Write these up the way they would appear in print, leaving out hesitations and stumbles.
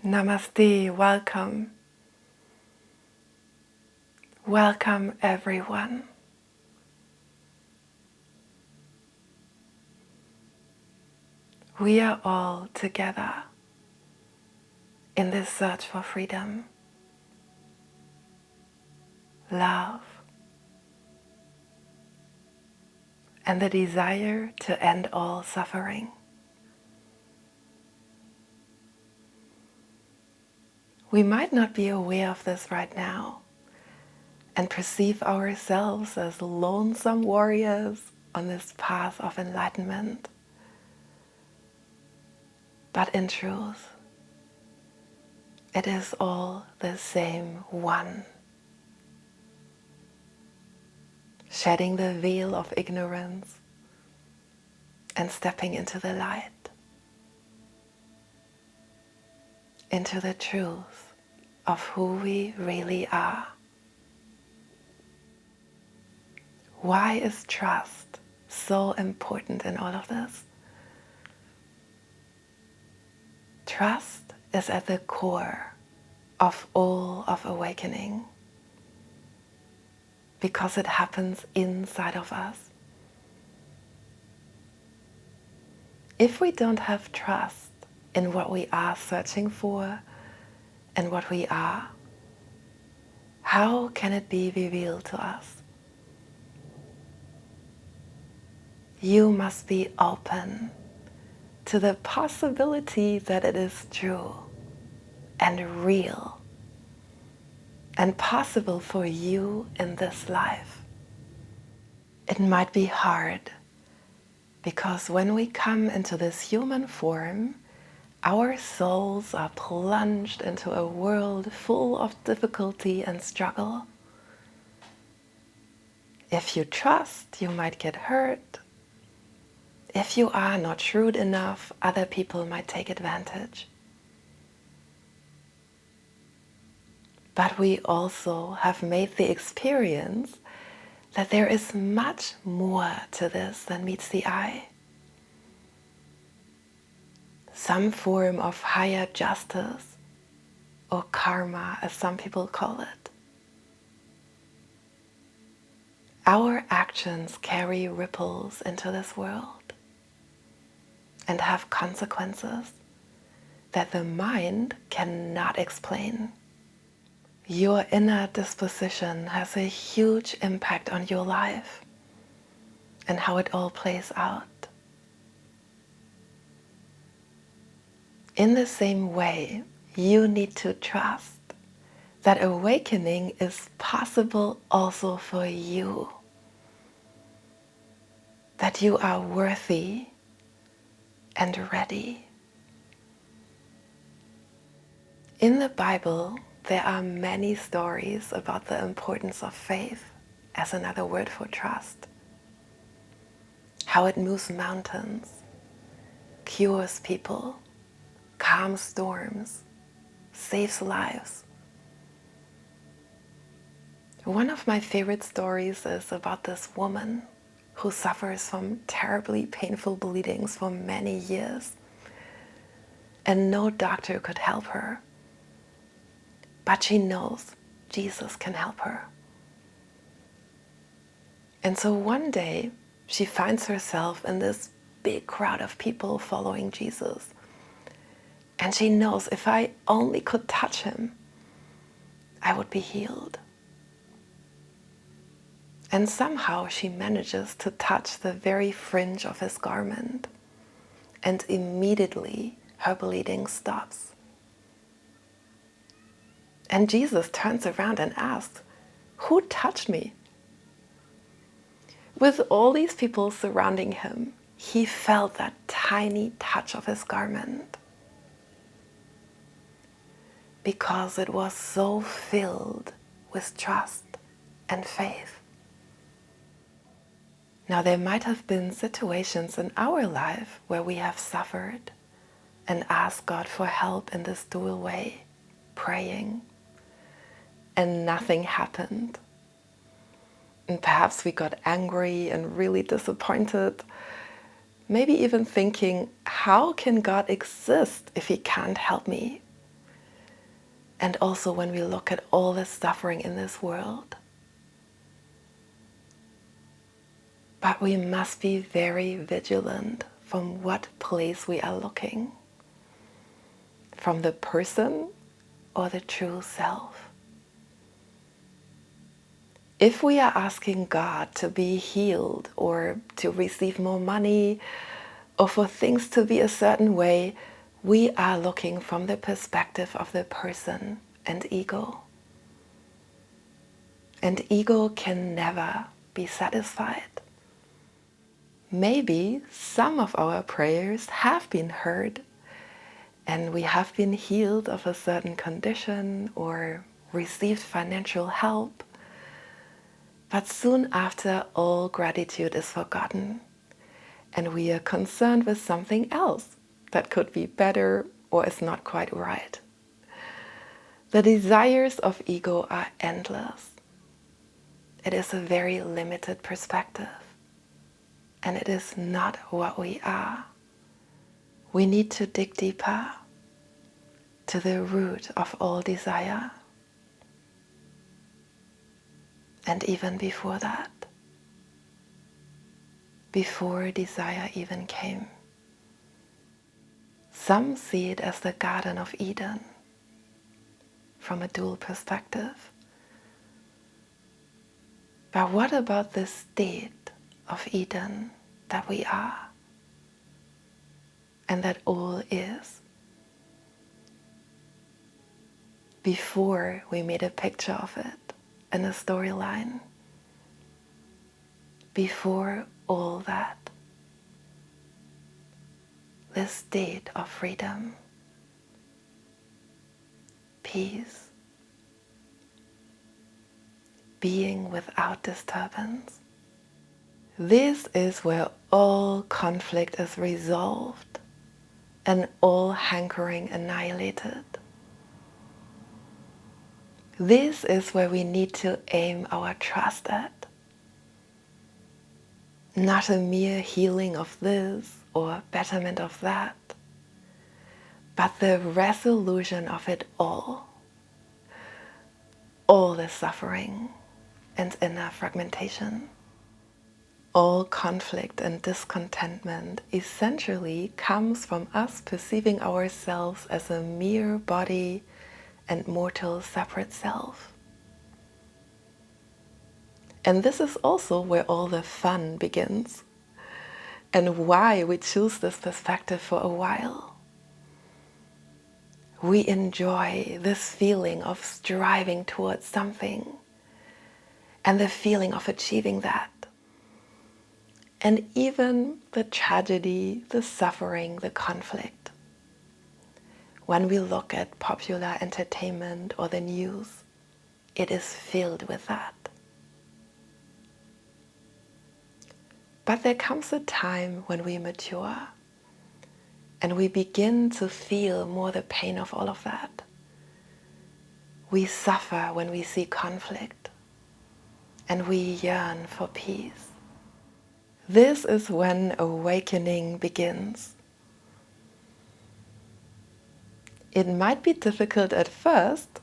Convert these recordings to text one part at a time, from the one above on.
Namaste, welcome. Welcome everyone. We are all together in this search for freedom, love, and the desire to end all suffering. We might not be aware of this right now and perceive ourselves as lonesome warriors on this path of enlightenment. But in truth, it is all the same one. Shedding the veil of ignorance and stepping into the light, into the truth of who we really are. Why is trust so important in all of this? Trust is at the core of all of awakening because it happens inside of us. If we don't have trust in what we are searching for and what we are, how can it be revealed to us? You must be open to the possibility that it is true and real and possible for you in this life. It might be hard because when we come into this human form, our souls are plunged into a world full of difficulty and struggle. If you trust, you might get hurt. If you are not shrewd enough, other people might take advantage. But we also have made the experience that there is much more to this than meets the eye. Some form of higher justice, or karma as some people call it. Our actions carry ripples into this world and have consequences that the mind cannot explain. Your inner disposition has a huge impact on your life and how it all plays out. In the same way, you need to trust that awakening is possible also for you. That you are worthy and ready. In the Bible, there are many stories about the importance of faith as another word for trust. How it moves mountains, cures people, calms storms, saves lives. One of my favorite stories is about this woman who suffers from terribly painful bleedings for many years, and no doctor could help her. But she knows Jesus can help her. And so one day she finds herself in this big crowd of people following Jesus. And she knows if I only could touch him, I would be healed. And somehow she manages to touch the very fringe of his garment, and immediately her bleeding stops. And Jesus turns around and asks, "Who touched me?" With all these people surrounding him, he felt that tiny touch of his garment because it was so filled with trust and faith. Now, there might have been situations in our life where we have suffered and asked God for help in this dual way, praying, and nothing happened. And perhaps we got angry and really disappointed, maybe even thinking, how can God exist if he can't help me? and also when we look at all the suffering in this world. But we must be very vigilant from what place we are looking, from the person or the true self. If we are asking God to be healed or to receive more money or for things to be a certain way, we are looking from the perspective of the person and ego. And ego can never be satisfied. Maybe some of our prayers have been heard and we have been healed of a certain condition or received financial help. But soon after, all gratitude is forgotten and we are concerned with something else that could be better or is not quite right. The desires of ego are endless. It is a very limited perspective. And it is not what we are. We need to dig deeper to the root of all desire. And even before that, before desire even came. Some see it as the Garden of Eden from a dual perspective. But what about the state of Eden that we are and that all is? Before we made a picture of it in a storyline, before all that, the state of freedom, peace, being without disturbance. This is where all conflict is resolved and all hankering annihilated. This is where we need to aim our trust at. Not a mere healing of this or betterment of that, but the resolution of it all the suffering and inner fragmentation. All conflict and discontentment essentially comes from us perceiving ourselves as a mere body and mortal separate self. And this is also where all the fun begins and why we choose this perspective for a while. We enjoy this feeling of striving towards something and the feeling of achieving that. And even the tragedy, the suffering, the conflict. When we look at popular entertainment or the news, it is filled with that. But there comes a time when we mature and we begin to feel more the pain of all of that. We suffer when we see conflict and we yearn for peace. This is when awakening begins. It might be difficult at first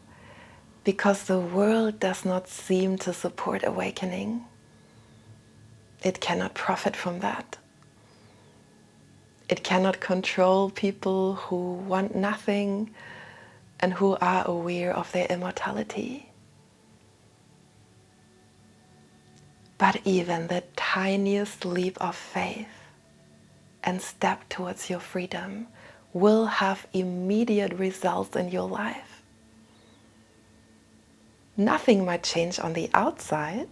because the world does not seem to support awakening. It cannot profit from that. It cannot control people who want nothing and who are aware of their immortality. But even the tiniest leap of faith and step towards your freedom will have immediate results in your life. Nothing might change on the outside,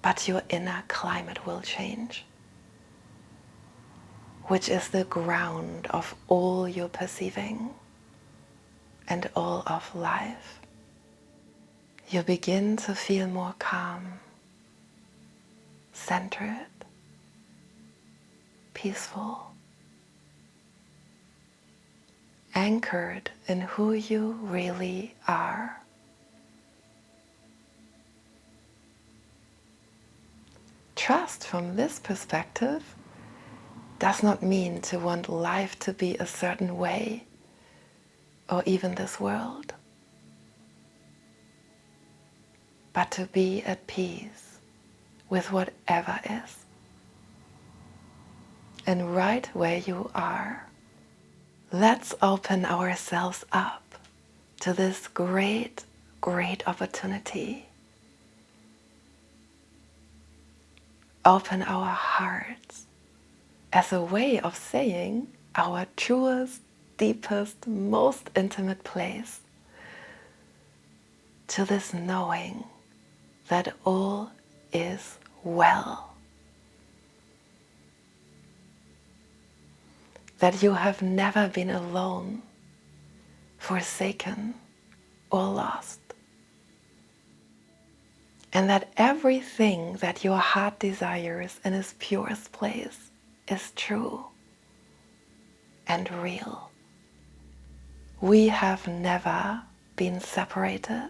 but your inner climate will change, which is the ground of all your perceiving and all of life. You begin to feel more calm, centered, peaceful, anchored in who you really are. Trust from this perspective does not mean to want life to be a certain way or even this world, but to be at peace with whatever is. And right where you are, let's open ourselves up to this great, great opportunity. Open our hearts as a way of saying our truest, deepest, most intimate place to this knowing that all is well. That you have never been alone, forsaken, or lost. And that everything that your heart desires in its purest place is true and real. We have never been separated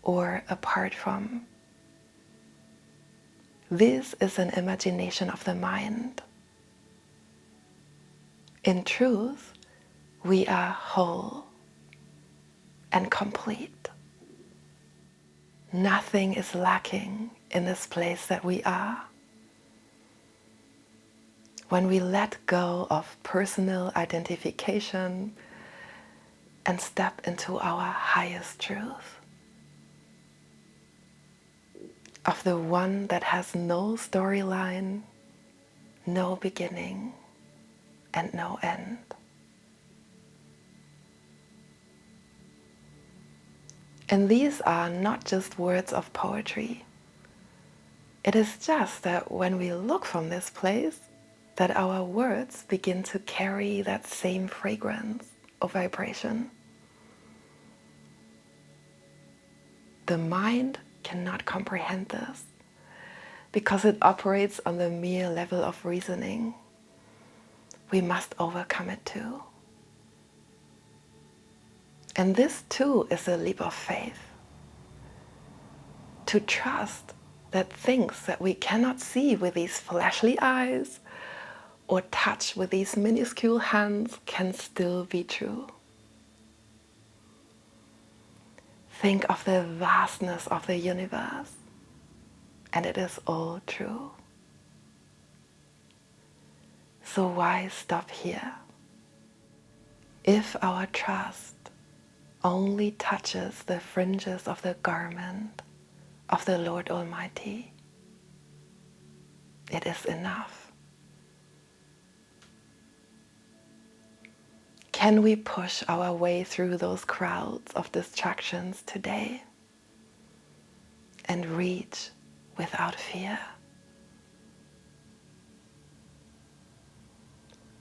or apart from. This is an imagination of the mind. In truth, we are whole and complete. Nothing is lacking in this place that we are. When we let go of personal identification and step into our highest truth, of the one that has no storyline, no beginning, and no end. And these are not just words of poetry. It is just that when we look from this place, that our words begin to carry that same fragrance or vibration. The mind cannot comprehend this because it operates on the mere level of reasoning. We must overcome it too. And this too is a leap of faith. To trust that things that we cannot see with these fleshly eyes or touch with these minuscule hands can still be true. Think of the vastness of the universe, and it is all true. So why stop here? If our trust only touches the fringes of the garment of the Lord Almighty, it is enough. Can we push our way through those crowds of distractions today and reach without fear?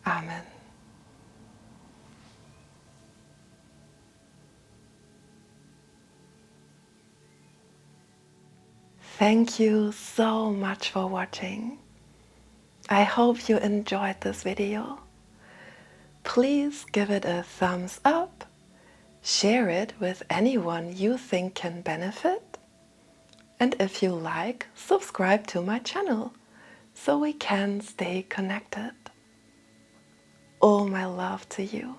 Amen. Thank you so much for watching. I hope you enjoyed this video. Please give it a thumbs up, share it with anyone you think can benefit, and if you like, subscribe to my channel so we can stay connected. All my love to you.